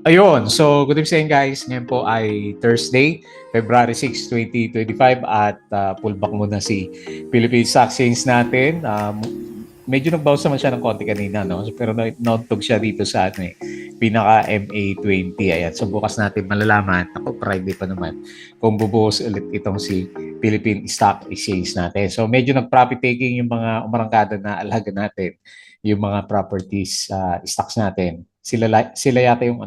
Ayun, so good evening guys. Ngayon po ay Thursday, February 6, 2025 at pullback muna si Philippine Stock Exchange natin. Medyo nag-bounce naman siya ng konti kanina, no? Pero nauntog siya dito sa pinaka MA20. Ayan, so bukas natin malalaman, ako Friday pa naman, kung bubuhos ulit itong si Philippine Stock Exchange natin. So medyo nag-profit taking yung mga umarangkada na alaga natin, yung mga properties stocks natin. Sila yata yung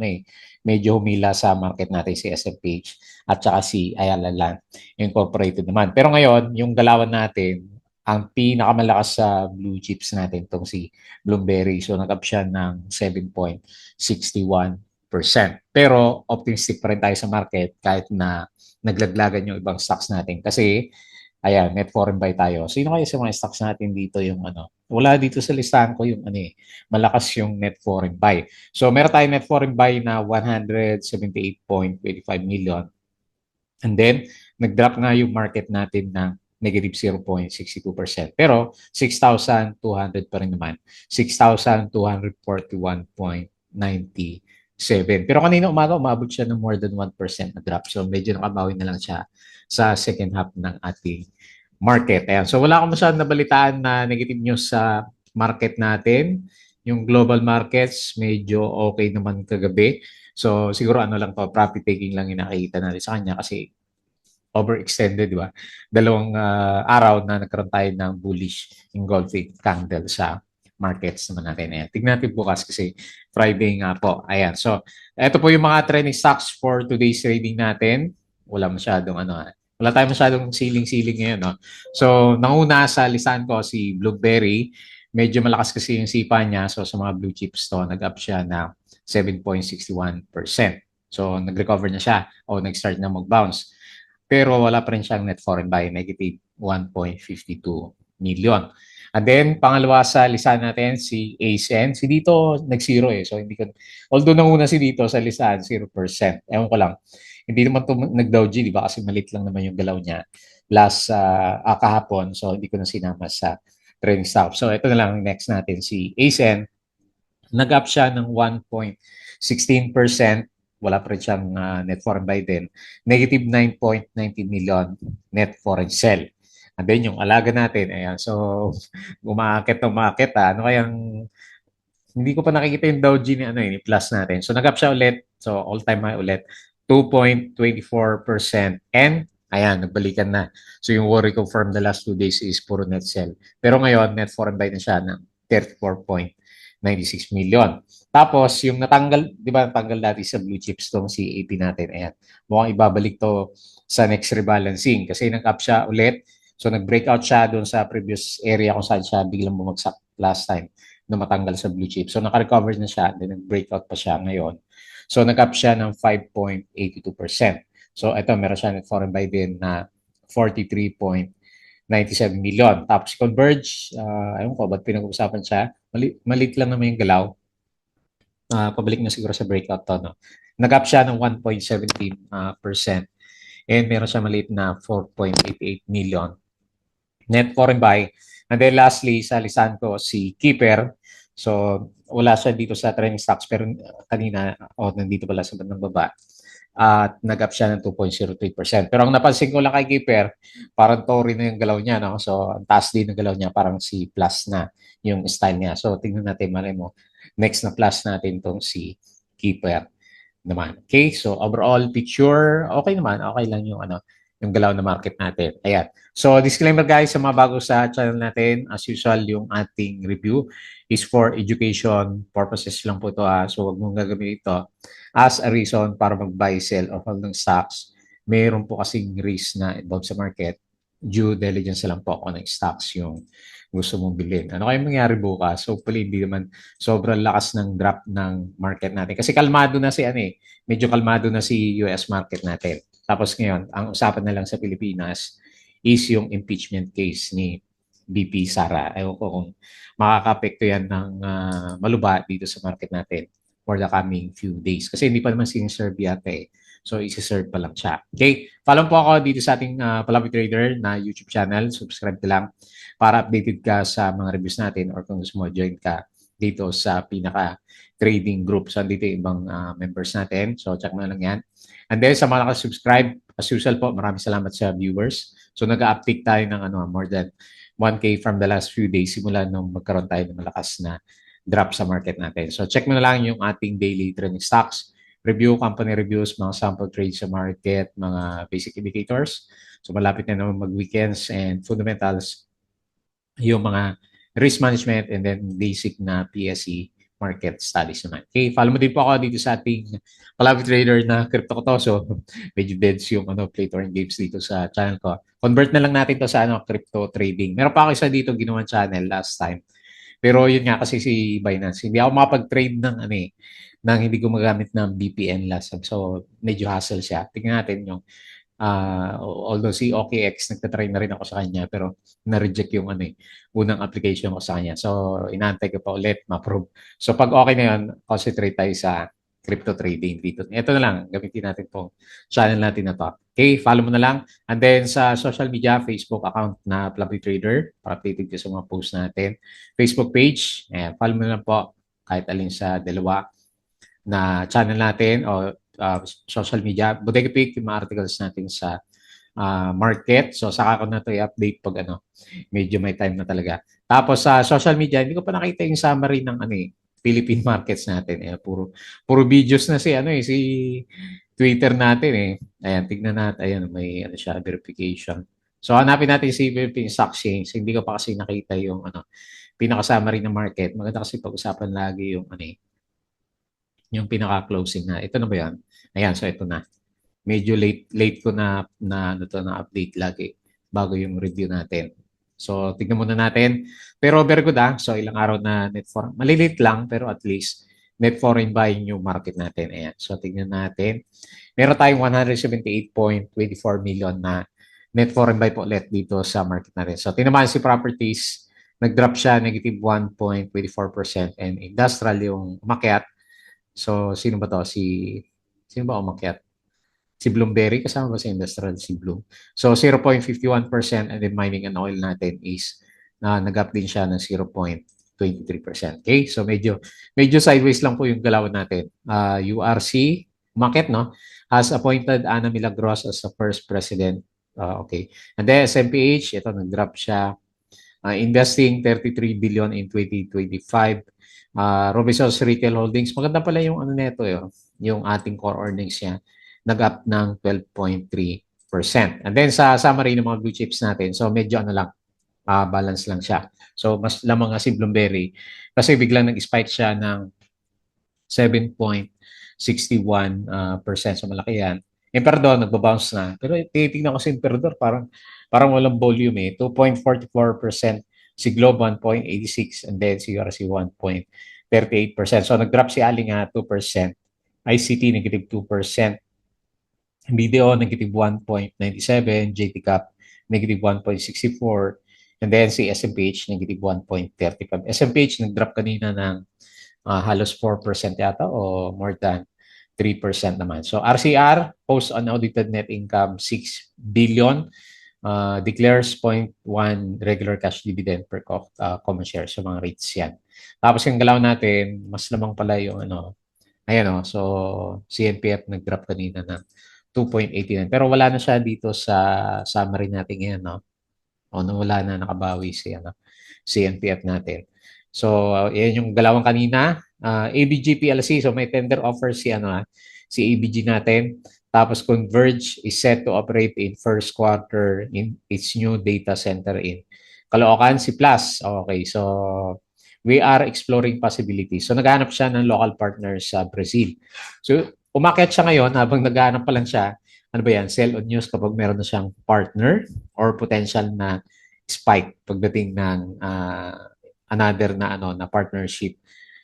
medyo humila sa market natin si SMPH at saka si Ayala Land Incorporated naman. Pero ngayon, yung galawan natin, ang pinakamalakas sa blue chips natin itong si Bloomberry. So nag-up siya ng 7.61%. Pero optimistic pa rin tayo sa market kahit na naglaglagan yung ibang stocks natin. Kasi ayan, net foreign buy tayo. Sino kaya sa mga stocks natin dito yung wala dito sa listahan ko yung malakas yung net foreign buy. So meron tayong net foreign buy na 178.25 million. And then, nag-drop nga yung market natin ng negative 0.62%. Pero 6,200 pa rin naman. 6,241.97. Pero kanina umaga, umabot siya ng more than 1% na drop. So medyo nakabawi na lang siya sa second half ng ating market. Ayan. So wala akong masyadong nabalitaan na negative news sa market natin. Yung global markets, medyo okay naman kagabi. So siguro lang to, profit taking lang yung nakikita natin sa kanya kasi overextended, di ba? Dalawang araw na nagkaroon tayo ng bullish engulfing candle sa markets naman natin. Ayan. Tignan natin bukas kasi Friday nga po. Ayan. So, ito po yung mga trending stocks for today's trading natin. Wala masyadong wala tayong masyadong ceiling ngayon. No? So, nanguna sa listahan ko si Blueberry. Medyo malakas kasi yung sipa niya. So, sa mga blue chips to, nag-up siya na 7.61%. So, nag-recover na siya o nag-start na mag-bounce. Pero wala pa rin siyang net foreign buy, negative 1.52 million. And then, pangalawa sa listahan natin, si ASN. Si dito, nag-zero So, hindi ko, although nanguna si dito sa listahan, 0%. Ewan ko lang. Hindi naman ito nag-Dow G, di ba? Kasi malit lang naman yung galaw niya last kahapon. So, hindi ko na sinama sa trending stock. So, ito na lang next natin, si ASN. Nag-up siya ng 1.16%. Wala pa rin siyang net foreign buy din. Negative 9.90 million net foreign sell. And then yung alaga natin, ayan, so umaakit ng umaakit. Ano kayang, hindi ko pa nakikita yung Dow G ni plus natin. So nag-up siya ulit. So all-time high ulit. 2.24%. And ayan, nagbalikan na. So yung worry ko from the last 2 days is puro net sell. Pero ngayon, net foreign buy na siya ng 34.96 million. Tapos, yung natanggal, di ba, natanggal natin sa blue chips tong si AP natin. Ayan. Mukhang ibabalik to sa next rebalancing kasi nag-up siya ulit. So, nag-breakout siya doon sa previous area kung saan siya biglang bumagsak last time na matanggal sa blue chip. So, naka-recover na siya. Then, nag-breakout pa siya ngayon. So, nag-up siya ng 5.82%. So, ito, meron siya ng foreign buy din na 43.97 million. Tapos, si Converge, ayun ko, ba't pinag-uusapan siya? Malit lang naman yung galaw. Pabalik na siguro sa breakout to. No? Nag-up siya ng 1.17%. And meron siya maliit na 4.88 million net foreign buy. And then lastly, sa listahan ko, si Keeper. So, wala siya dito sa trending stocks pero kanina, nandito pala sa bandang baba. At nag-up siya ng 2.03%. Pero ang napansin ko lang kay Keeper, parang Tory na yung galaw niya. No? So, ang taas din ng galaw niya, parang si plus na yung style niya. So, tingnan natin, malay mo, next na plus natin tong si Keeper naman. Okay, so overall picture, okay naman, okay lang yung yung galaw na market natin. Ayan. So disclaimer guys, sa mga bago sa channel natin, as usual, yung ating review is for education purposes lang po ito. So wag mong gagamitin ito as a reason para mag-buy, sell, or hold ng stocks. Mayroon po kasing risk na involved sa market. Due diligence lang po kung ng stocks yung gusto mong bilhin. Ano kaya mangyari bukas? Hopefully, hindi naman sobrang lakas ng drop ng market natin. Kasi kalmado na si medyo kalmado na si US market natin. Tapos ngayon, ang usapan na lang sa Pilipinas is yung impeachment case ni BP Sara. Ewan ko kung makaka-apekto yan ng maluba dito sa market natin for the coming few days. Kasi hindi pa naman siniserve yata So, isi-serve pa lang siya. Okay? Follow po ako dito sa ating Palabi Trader na YouTube channel. Subscribe ka lang para updated ka sa mga reviews natin or kung gusto mo, join ka dito sa pinaka-trading group. So, dito yung ibang members natin. So, check mo na lang yan. And then, sa mga naka-subscribe, as usual po, maraming salamat sa viewers. So, nag-uptick tayo ng more than 1K from the last few days simula nung magkaroon tayo ng malakas na drop sa market natin. So, check mo na lang yung ating daily trending stocks, review, company reviews, mga sample trades sa market, mga basic indicators. So, malapit na naman mag-weekends and fundamentals, yung mga risk management and then basic na PSE market studies naman. Okay, follow mo din po ako dito sa ating Palabi Trader na crypto ko to. So, medyo deads yung play to earn games dito sa channel ko. Convert na lang natin to sa crypto trading. Meron pa ako isa dito ginawang channel last time. Pero yun nga kasi si Binance, hindi ako makapag-trade ng nang hindi gumagamit ng VPN last time. So, medyo hassle siya. Tingnan natin yung although si OKX, nagtatry na rin ako sa kanya, pero na-reject yung unang application ko sa kanya. So, inaantay ko pa ulit, ma-approve. So, pag okay na yun, concentrate tayo sa crypto trading dito. Ito na lang, gamitin natin itong channel natin na to. Okay, follow mo na lang. And then sa social media, Facebook account na Plabby Trader, para updated ka sa mga posts natin. Facebook page, follow mo na lang po kahit alin sa dalawa na channel natin o social media. Bodega Pick, yung mga articles natin sa market. So, saka ko na ito i-update pag medyo may time na talaga. Tapos sa social media, hindi ko pa nakita yung summary ng Philippine markets natin. Puro videos na si Twitter natin eh. Ayan, tignan natin. Ayan, may siya, verification. So, hanapin natin si Philippine Stock Exchange. Hindi ko pa kasi nakita yung pinaka-summary ng market. Maganda kasi pag-usapan lagi yung pinaka-closing na. Ito na ba yan? Ayan, so ito na. Medyo late ko na update lagi bago yung review natin. So, tignan muna natin. Pero very good So, ilang araw na net foreign. Malilit lang, pero at least net foreign buying yung market natin. Ayan. So, tignan natin. Meron tayong 178.24 million na net foreign buy po ulit dito sa market natin. So, tinamaan si properties. Nag-drop siya, negative 1.24%. And industrial yung umakyat. So, sino ba to? Sino ba umakyat? Si Bloomberry, kasama ba sa industrial si Bloom? So, 0.51% and then mining and oil natin is nag-up din siya ng 0.23%. Okay? So, medyo sideways lang po yung galawan natin. URC, market, no? Has appointed Ana Milagros as the first president. Okay. And then SMPH, ito, nag-drop siya. Investing 33 billion in 2025. Robinsons Retail Holdings, maganda pala yung neto yung ating core earnings niya, nag-up ng 12.3%. And then sa summary ng mga blue chips natin, so medyo lang, balance lang siya. So mas lamang nga si Bloomberry kasi biglang nag-spike siya ng 7.61%. So malaki yan. Emperador, nagbabounce na. Pero titignan ko si Emperador, parang walang volume 2.44%. Si Globe 1.86 and then si URC 1.38%. So nag-drop si Ali nga 2%. ICT negative 2%. Video negative 1.97, JT Cap negative 1.64, and then si SMPH negative 1.35. SMPH nag-drop kanina ng halos 4% yata o more than 3% naman. So RCR, post unaudited net income 6 billion, declares 0.1 regular cash dividend per common share. So mga rates yan. Tapos yung galaw natin, mas lamang pala yung ayan so CNPF nag-drop kanina ng 2.89. Pero wala na siya dito sa summary natin ngayon, no? Wala na, nakabawi si CNPF natin. So, yan yung galawang kanina. ABG PLC, so may tender offer si ABG natin. Tapos Converge is set to operate in first quarter in its new data center in Caloocan, si Plus. Okay, so we are exploring possibilities. So, naghanap siya ng local partners sa Brazil. So, umakyat siya ngayon habang naghahanap pa lang siya. Ano ba yan? Sell on news kapag meron na siyang partner or potential na spike pagdating ng another na partnership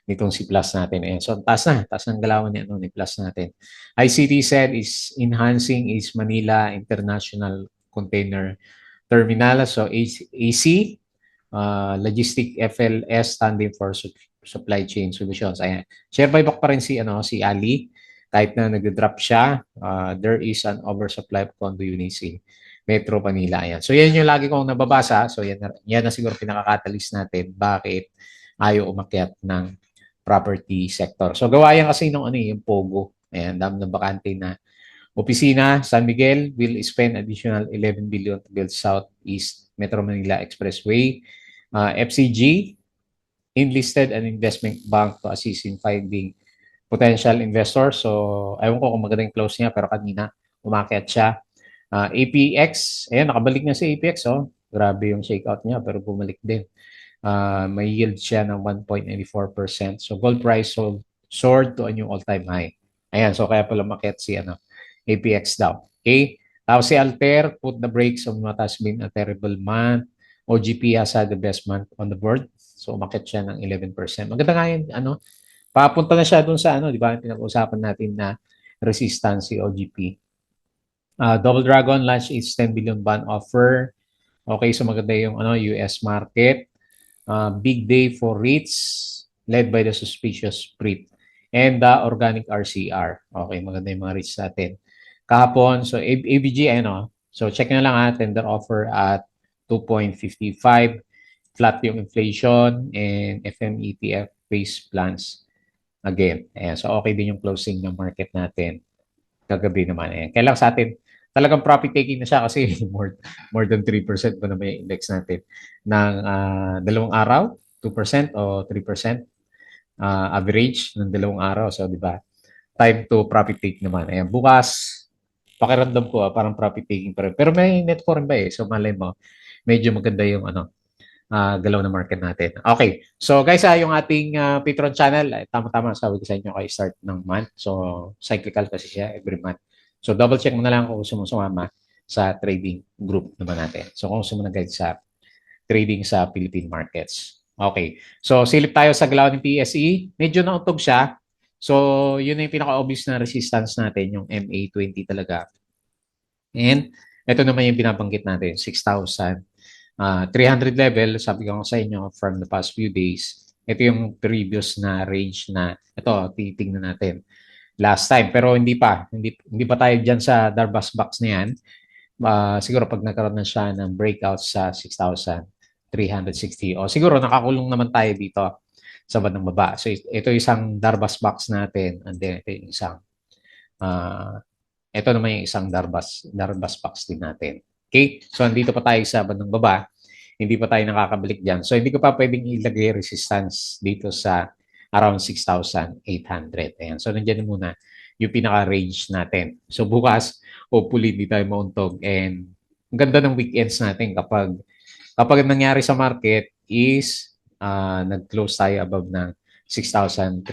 nitong si Plus natin. Ayan. So, taas ng galawan ni Plus natin. ICT said is enhancing its Manila International Container Terminal. So, AC, Logistic FLS standing for Supply Chain Solutions. Ayan. Share buyback pa rin si Ali. Kahit na nag-drop siya, there is an oversupply of condo units in Metro Manila. Ayan. So, yan yung lagi kong nababasa. So, yan na siguro pinaka-catalyst natin. Bakit ayaw umakyat ng property sector. So gawa yan kasi nung yung Pogo. Ayan, dami ng bakante na opisina. San Miguel will spend additional 11 billion to build Southeast Metro Manila Expressway. FCG enlisted an investment bank to assist in finding potential investors. So, ayaw ko kung magandang close niya, pero kanina umakyat siya. APX, ayan, nakabalik na si APX. Oh. Grabe yung shakeout niya, pero bumalik din. May yield siya ng 1.94%. So, gold price soared to a new all-time high. Ayan, so kaya pala umakyat si APX daw. Okay? Tapos si Alter, put the brakes on what has been a terrible month. OGP has had the best month on the board. So, umakyat siya ng 11%. Maganda nga yun, papunta na siya dun sa di ba, pinag-usapan natin na resistance si OGP. Double Dragon launched its 10 billion bond offer. Okay, so maganda yung US market. Big day for REITs led by the suspicious PRIT and the organic RCR. Okay, maganda yung mga REITs natin. Kahapon, so ABG, so check na lang tender offer at 2.55. Flat yung inflation and FMETF base plans again. Ayan, so okay din yung closing ng market natin kagabi naman. Ayan. Kaya lang sa atin, talagang profit taking na siya kasi more than 3% pa naman yung index natin ng dalawang araw, 2% o 3% average ng dalawang araw. So, di ba? Time to profit take naman. Ayan, bukas, pakiramdam ko parang profit taking pa rin. Pero may net foreign ba eh. So, malay mo, medyo maganda yung galaw ng market natin. Okay. So guys, yung ating Patreon channel, tama-tama sabi ko sa inyo kay start ng month. So cyclical kasi siya every month. So double check mo na lang kung gusto mo sumama sa trading group naman natin. So kung gusto mo na guide sa trading sa Philippine markets. Okay. So silip tayo sa galaw ng PSE. Medyo nauntog siya. So yun na yung pinaka-obvious na resistance natin, yung MA20 talaga. And ito naman yung binabanggit natin, 6,000. 300 level, sabi ko sa inyo from the past few days, ito yung previous na range na ito, titingnan natin last time. Pero hindi pa tayo dyan sa Darbas box na yan. Siguro pag nagkaroon na siya ng breakout sa 6,360 o siguro nakakulong naman tayo dito sa bandang baba. So ito isang Darbas box natin and then ito yung isang ito naman yung isang Darbas box din natin. Okay? So, andito pa tayo sa bandang baba. Hindi pa tayo nakakabalik dyan. So, hindi ko pa pwedeng ilagay resistance dito sa around 6,800. Ayan. So, nandiyan muna yung pinaka-range natin. So, bukas, hopefully, hindi tayo mauntog. And, ang ganda ng weekends natin kapag nangyari sa market is nag-close tayo above ng 6,300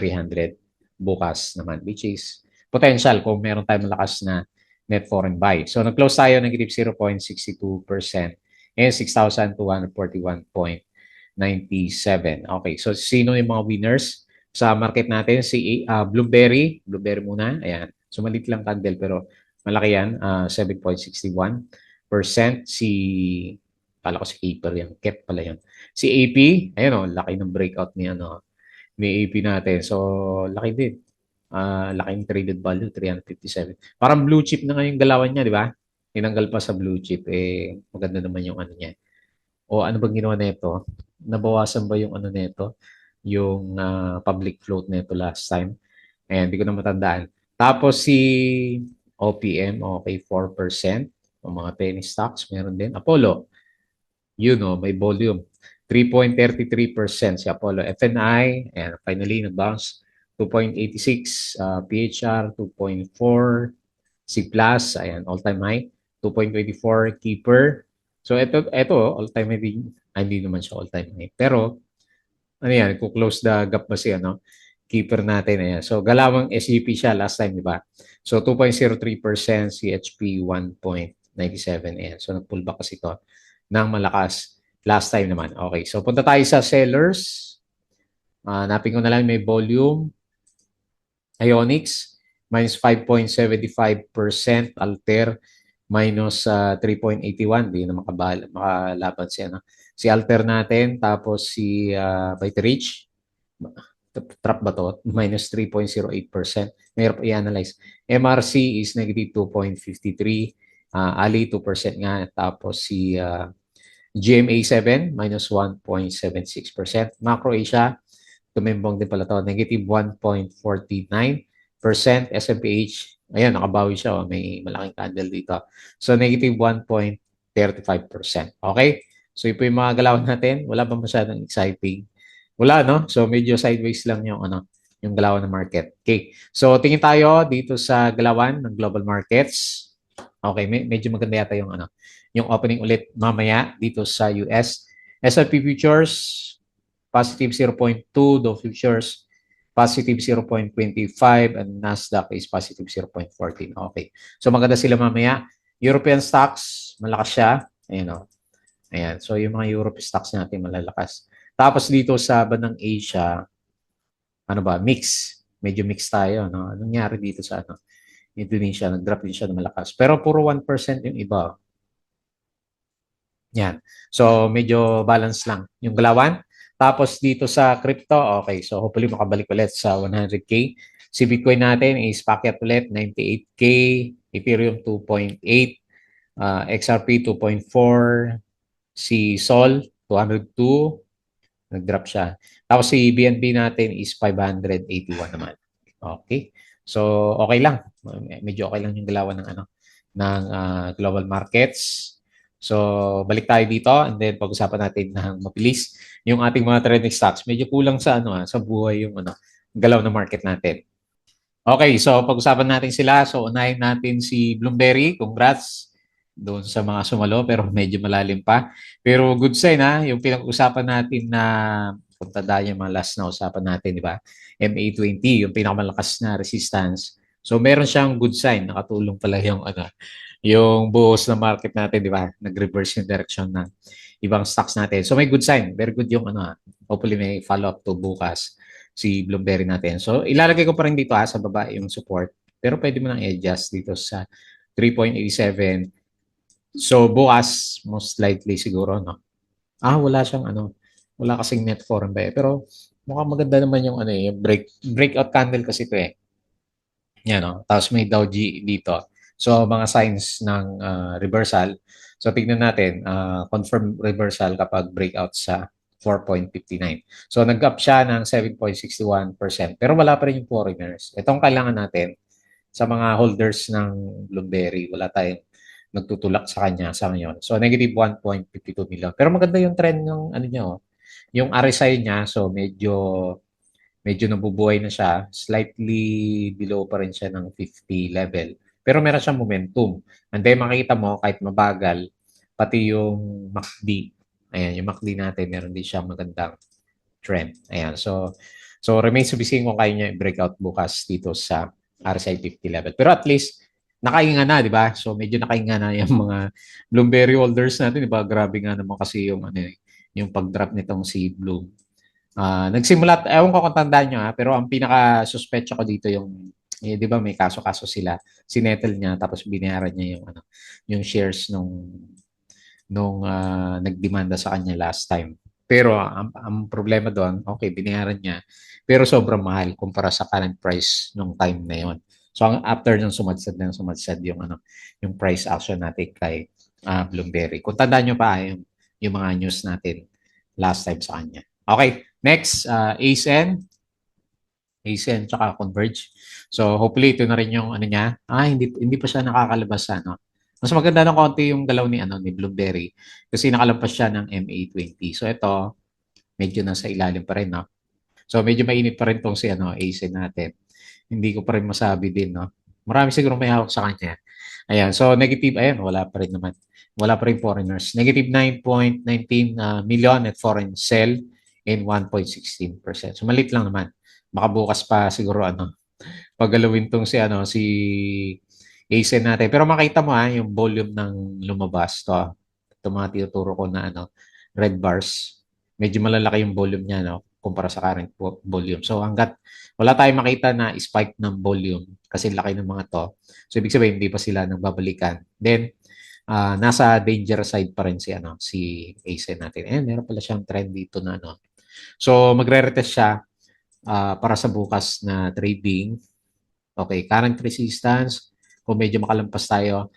bukas naman, which is potential kung meron tayong malakas na net foreign buy. So, nag-close tayo negative 0.62% and 6,241.97. Okay, so sino yung mga winners sa market natin? Si Blueberry muna. Ayan. So, malit lang candle pero malaki yan. 7.61%. Kala ko si Keeper yan. Kep pala yan. Si AP, ayun laki ng breakout ni AP natin. So, laki din. Laking traded value, 357. Parang blue chip na ngayon galawan niya, di ba? Tinanggal pa sa blue chip. Maganda naman yung niya. O ano bang ginawa nito? Nabawasan ba yung nito? Yung public float nito last time. Ayan, hindi ko na matandaan. Tapos si OPM, okay, 4%. O mga penny stocks, meron din. Apollo, may volume. 3.33% si Apollo. FNI, and finally, nag-bounce 2.86, PHR 2.4, C+, ayan, all-time high, 2.24, Keeper. So, ito all-time high din. Hindi naman siya all-time high. Pero, yan, close the gap ba siya, Keeper natin, ayan. So, galawang SEP siya last time, di ba? So, 2.03%, CHP 1.97, ayan. So, nag-pullback kasi ito ng malakas last time naman. Okay, so punta tayo sa sellers. Hanapin ko na lang may volume. Ionics, minus 5.75%. Alter, minus 3.81. Hindi na makalaban siya. Si Alter natin, tapos si Vitarich, trap ba to? Minus 3.08%. Mayroon i-analyze. MRC is negative 2.53. Ali, 2% nga. Tapos si GMA 7, minus 1.76%. Macro Asia, tumimbong din pala to, negative 1.49%. SMPH, ayan, nakabawi siya. Oh, may malaking candle dito. So, negative 1.35%. Okay? So, ito yung mga galaw natin. Wala ba masyadong exciting? Wala, no? So, medyo sideways lang yung, yung galawan ng market. Okay. So, tingin tayo dito sa galawan ng global markets. Okay, medyo maganda yata yung, yung opening ulit mamaya dito sa US. S&P futures, positive 0.2, Dow futures positive 0.25, and Nasdaq is positive 0.14. Okay. So maganda sila mamaya. European stocks, malakas siya. Ayan o. Ayan. So yung mga European stocks natin malalakas. Tapos dito sa bandang Asia, ano ba, mix. Medyo mix tayo. No? Anong nangyari dito sa Indonesia? Nag-drop din siya na malakas. Pero puro 1% yung iba. Yan. So, medyo balance lang yung galawan. Tapos dito sa crypto, okay. So, hopefully makabalik ulit sa 100K. Si Bitcoin natin is packet ulit, 98K. Ethereum 2.8. XRP 2.4. Si Sol, 202. Nag-drop siya. Tapos si BNB natin is 581 naman. Okay. So, okay lang. Medyo okay lang yung galawan ng global markets. So, balik tayo dito and then pag-usapan natin ng mabilis yung ating mga trending stocks. Medyo kulang sa sa buhay yung galaw ng market natin. Okay, so pag-usapan natin sila. So, unahin natin si Bloomberry. Congrats doon sa mga sumalo pero medyo malalim pa. Pero good sign yung pinag-usapan natin na kung tandaan yung mga last na usapan natin, di ba? MA20, yung pinakamalakas na resistance. So, meron siyang good sign. Nakatulong pala yung buhos ng market natin, di ba? Nag-reverse yung direction ng ibang stocks natin. So, may good sign. Very good yung hopefully may follow-up to bukas si Bloomberry natin. So, ilalagay ko pa rin dito sa baba yung support. Pero pwede mo nang i-adjust dito sa 3.87. So, bukas, most likely siguro, no? Wala siyang wala kasing net foreign buy. Pero mukhang maganda naman yung yung breakout candle kasi ito eh. Yan, no? Tapos may Dow dito. So, mga signs ng reversal. So, tignan natin, confirm reversal kapag breakout sa 4.59. So, nag-up siya ng 7.61%. Pero wala pa rin yung foreigners. Itong kailangan natin sa mga holders ng Bloomberry. Wala tayong nagtutulak sa kanya sa ngayon. So, negative 1.52 million. Pero maganda yung trend ng niya, oh. Yung RSI niya, so medyo nabubuhay na siya. Slightly below pa rin siya ng 50 level. Pero meron siyang momentum. And then makikita mo, kahit mabagal, pati yung MACD. Ayan, yung MACD natin, meron din siyang magandang trend. Ayan, so remains to be seen kung kaya niya i-breakout bukas dito sa RSI 50 level. Pero at least, nakahinga na, di ba? So medyo nakahinga na yung mga Bloomberry holders natin, di ba? Grabe nga naman kasi yung pag-drop nitong si Bloom. Nagsimula, ewan ko kung tandaan nyo pero ang pinaka-suspecha ko dito yung, di ba may kaso-kaso sila, sinettle niya tapos binayaran niya yung shares nung nagdemanda sa kanya last time. Pero ang problema doon, okay, binayaran niya, pero sobrang mahal kumpara sa current price nung time na yon. So after nung sumadsad yung price action natin kay Bloomberry. Kung tandaan nyo pa yung mga news natin last time sa kanya. Okay, next, ASEN. ASEN tsaka Converge. So hopefully ito na rin yung niya. Hindi pa siya nakakalabas Mas maganda ng konti yung galaw ni Bloomberry kasi nakalampas siya ng MA20. So ito medyo nasa ilalim pa rin, no. So medyo mainit pa rin tong si ASEN natin. Hindi ko pa rin masabi din, no. Marami siguro may hawak sa kanya. Ayan, so negative, ayan, wala pa rin naman. Wala pa rin foreigners. Negative 9.19 million at foreign sell in 1.16%. So malit lang naman. Makabukas pa siguro paggalawin tong si ASEN natin. Pero makita mo yung volume ng lumabas to. Ito mga tinuturo ko na red bars. Medyo malalaki yung volume niya kumpara sa current volume. So hanggat wala tayong makita na spike ng volume kasi laki ng mga to. So ibig sabihin hindi pa sila nagbabalikan. Then nasa danger side pa rin si ASEN natin. Meron pala siyang trend dito na So magre-retest siya para sa bukas na trading. Okay, current resistance, kung medyo makalampas tayo,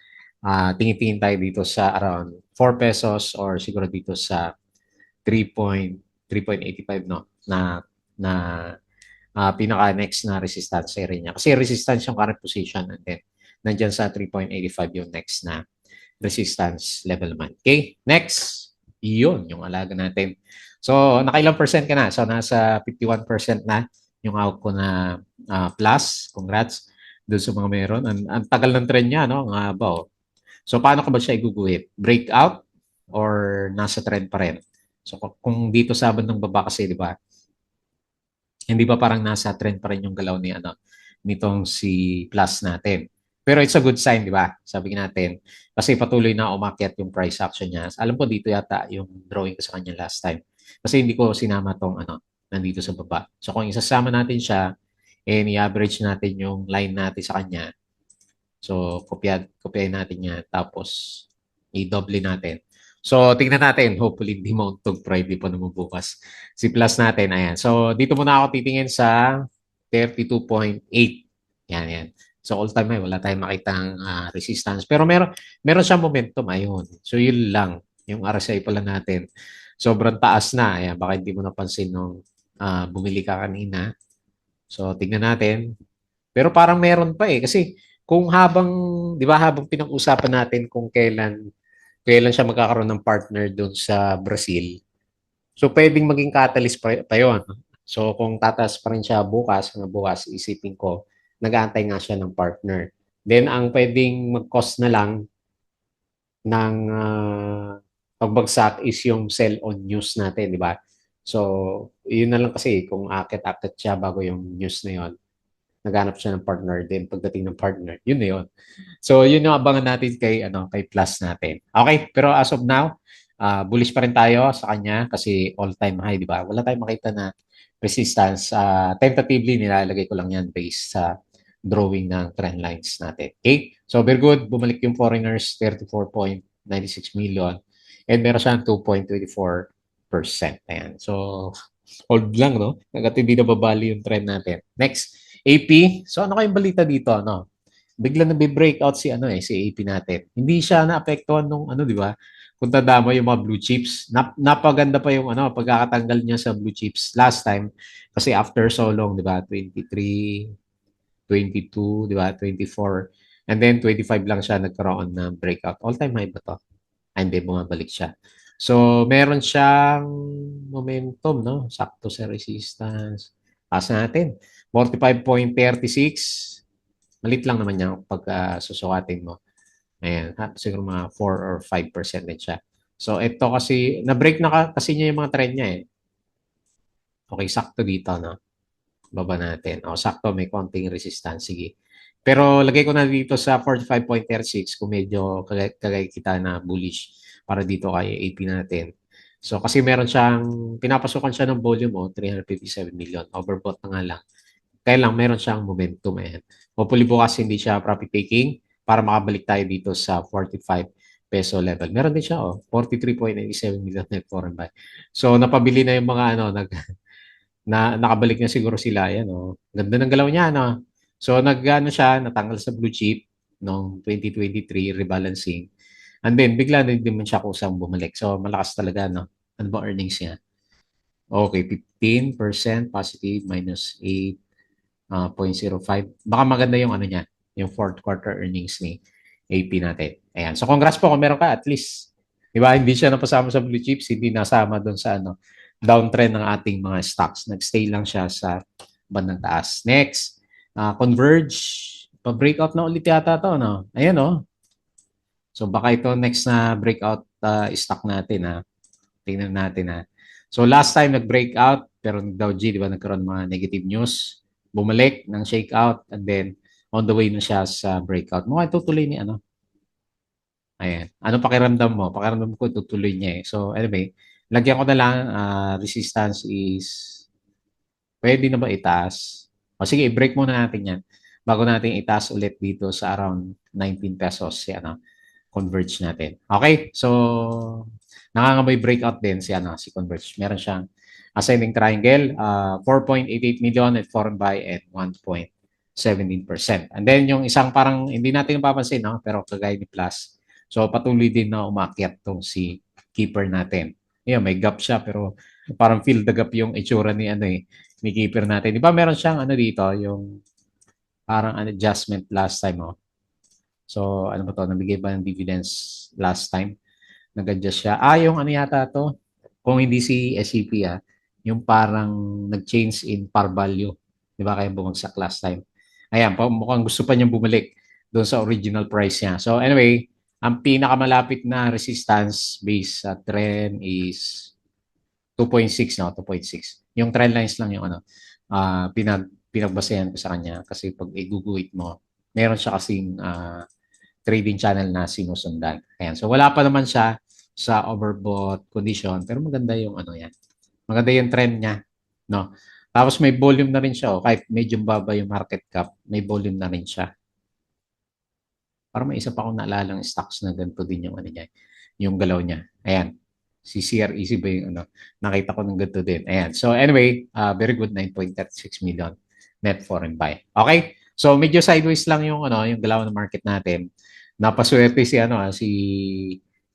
tingin-tingin tayo dito sa around 4 pesos or siguro dito sa 3.85 no na pinaka next na resistance area niya. Kasi resistance yung current position and then nandiyan sa 3.85 yung next na resistance level naman. Okay, next. Iyon yung alaga natin. So, nakailang percent ka na? So, nasa 51% na yung hawak ko na plus. Congrats doon sa mga meron. Ang tagal ng trend niya, no? Ang haba, oh. So, paano ka ba siya iguguhit? Breakout or nasa trend pa rin? So, kung dito sa bandang baba kasi, di ba, hindi ba parang nasa trend pa rin yung galaw ni ano nitong si Plus natin. Pero it's a good sign, di ba? Sabi natin. Kasi patuloy na umakyat yung price action niya. Alam ko dito yata yung drawing ko sa kanya last time. Kasi hindi ko sinama tong nandito sa baba. So kung isasama natin siya, i-average natin yung line natin sa kanya. So kopyahin natin yan. Tapos i-double natin. So, tingnan natin. Hopefully, hindi mauntog Friday pa naman bukas. Si Plus natin, ayan. So, dito muna ako titingin sa 32.8. Yan, yan. So, all-time high. Wala tayong makitang resistance. Pero meron siyang momentum. Ayun. So, yun lang. Yung RSI pala natin. Sobrang taas na. Ayan, baka hindi mo napansin nung bumili ka kanina. So, tingnan natin. Pero parang meron pa eh. Kasi kung di ba habang pinag-usapan natin kung kailan siya magkakaroon ng partner doon sa Brazil. So, pwedeng maging catalyst pa yun. So, kung tatas pa rin siya bukas, isipin ko, nag-aantay nga siya ng partner. Then, ang pwedeng mag-cost na lang ng pagbagsak is yung sell on news natin, di ba? So, yun na lang kasi kung akit-akit siya bago yung news na yun, naghanap siya ng partner din pagdating ng partner. Yun na yun. So, yun yung abangan natin kay Plus natin. Okay, pero as of now, bullish pa rin tayo sa kanya kasi all-time high, di ba? Wala tayong makita na resistance. Tentatively, nilalagay ko lang yan based sa drawing ng trend lines natin. Okay? So, very good. Bumalik yung foreigners, 34.96 million. And meron siyang 2.24%. Ayan. So, hold lang, no? Hanggat hindi na babali yung trend natin. Next, AP. So, ano kayong balita dito, no? Bigla na breakout si AP natin. Hindi siya naapektuhan nung di ba? Kung tanda mo yung mga blue chips, napaganda pa yung pagkakatanggal niya sa blue chips last time kasi after so long, di ba? 23, 22, di ba? 24. And then 25 lang siya nagkaroon ng breakout. All-time high ba to? Hindi, bumabalik siya. So, meron siyang momentum, no? Sakto sa resistance. Taas natin. 45.36. Malit lang naman yan pag susukatin mo. Ayan, siguro mga 4 or 5% din siya. So, ito kasi, na-break na kasi niya yung mga trend niya eh. Okay, sakto dito, no? Baba natin. O, sakto, may konting resistance. Sige. Pero lagay ko na dito sa 45.36 kung medyo kagay kita na bullish para dito kay AP natin. So, kasi meron siyang, pinapasukan siya ng volume 357 million. Overbought na nga lang. Kaya lang, meron siyang momentum. Ayan. Hopefully bukas hindi siya profit taking para makabalik tayo dito sa 45 peso level. Meron din siya, 43.97 million net foreign buy. So, napabili na yung mga nakabalik na siguro sila. Ayan, Ganda ng galaw niya, So, siya, natanggal sa blue chip noong 2023 rebalancing. And then, bigla na din siya kusang bumalik. So, malakas talaga, no? Ano ba earnings niya? Okay, 15% positive minus 8.05. Baka maganda yung niya, yung fourth quarter earnings ni AP natin. Ayan. So, congrats po kung meron ka at least. Di ba? Hindi siya napasama sa blue chips, hindi nasama doon sa downtrend ng ating mga stocks. Nag-stay lang siya sa bandang taas. Next, Converge. Pa-breakout na ulit yata to, no? Ayan, So, baka ito next na breakout stock natin, ha? Tingnan natin, ha? So, last time nag-breakout, pero Dow G, di ba, nagkaroon mga negative news. Bumalik ng shakeout, and then on the way na siya sa breakout. Mukhang tutuloy ni Ayan. Ano pakiramdam mo? Pakiramdam ko tutuloy niya eh. So, anyway, lagyan ko na lang, resistance is pwede na ba itaas? O sige, i-break muna natin yan bago natin itaas ulit dito sa around 19 pesos si Converge natin. Okay? So, nangangamoy breakout din si Converge. Meron siyang ascending triangle, 4.88 million at foreign buy at 1.7 17%. And then yung isang parang hindi natin napapansin, no? Pero kagaya ni Plus. So patuloy din na umakyat tong si keeper natin. Ayun, may gap siya pero parang fill the gap yung itsura ni ano ni keeper natin. Di ba meron siyang ano dito, yung parang an adjustment last time, oh. So ano ba to, nabigay ba ng dividends last time? Nag-adjust siya. Yung ano yata to, kung hindi si SCP, yung parang nag-change in par value. Di ba kaya bumagsak last time? Ayan, mukhang gusto pa niyang bumalik doon sa original price niya. So anyway, ang pinakamalapit na resistance base sa trend is 2.6, no? 2.6. Yung trend lines lang yung ano, pinagbasehan ko sa kanya kasi pag iguguhit mo, meron siya kasing trading channel na sinusundan. Ayan. So wala pa naman siya sa overbought condition pero maganda yung ano yan. Maganda yung trend niya, no? Tapos may volume na rin siya, oh. Kahit medyo baba yung market cap, may volume na rin siya. Para may isa pa akong naalalang stocks na ganito din yung ano niya, yung galaw niya. Ayan. Si CREC ba yung ano, nakita ko ng ganito din. Ayan. So anyway, very good, 9.36 million net foreign buy. Okay? So medyo sideways lang yung ano, yung galaw ng market natin. Napaswerte si ano, si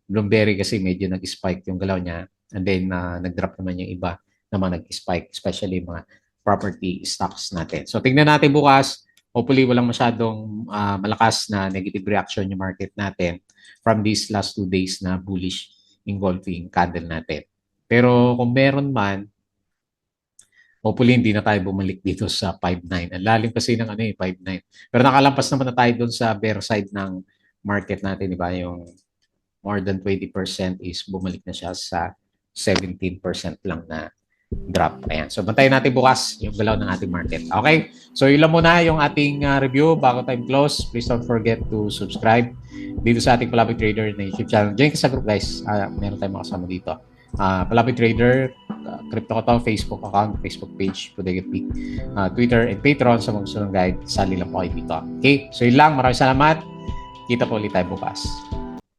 Bloomberry kasi medyo nag-spike yung galaw niya. And then nag-drop naman yung iba naman nag-spike, especially mga property stocks natin. So tingnan natin bukas. Hopefully walang masyadong malakas na negative reaction yung market natin from these last 2 days na bullish engulfing candle natin. Pero kung meron man, hopefully hindi na tayo bumalik dito sa 5.9. Ang lalim kasi ng ano 5.9. Pero nakalampas naman na tayo doon sa bear side ng market natin, di ba? Yung more than 20% is bumalik na siya sa 17% lang na drop. Ayan. So, bantayan natin bukas yung galaw ng ating market. Okay? So, yun lang muna yung ating review bago time close. Please don't forget to subscribe dito sa ating Palabig Trader na YouTube channel. Join ka sa group, guys. Meron tayong makasama dito. Palabig Trader, Crypto Ko To, Facebook account, Facebook page, Bodega Peak, Twitter, and Patreon sa mga gusunong guide. Sali lang po kayo dito. Okay? So, yun lang. Maraming salamat. Kita po ulit tayo bukas.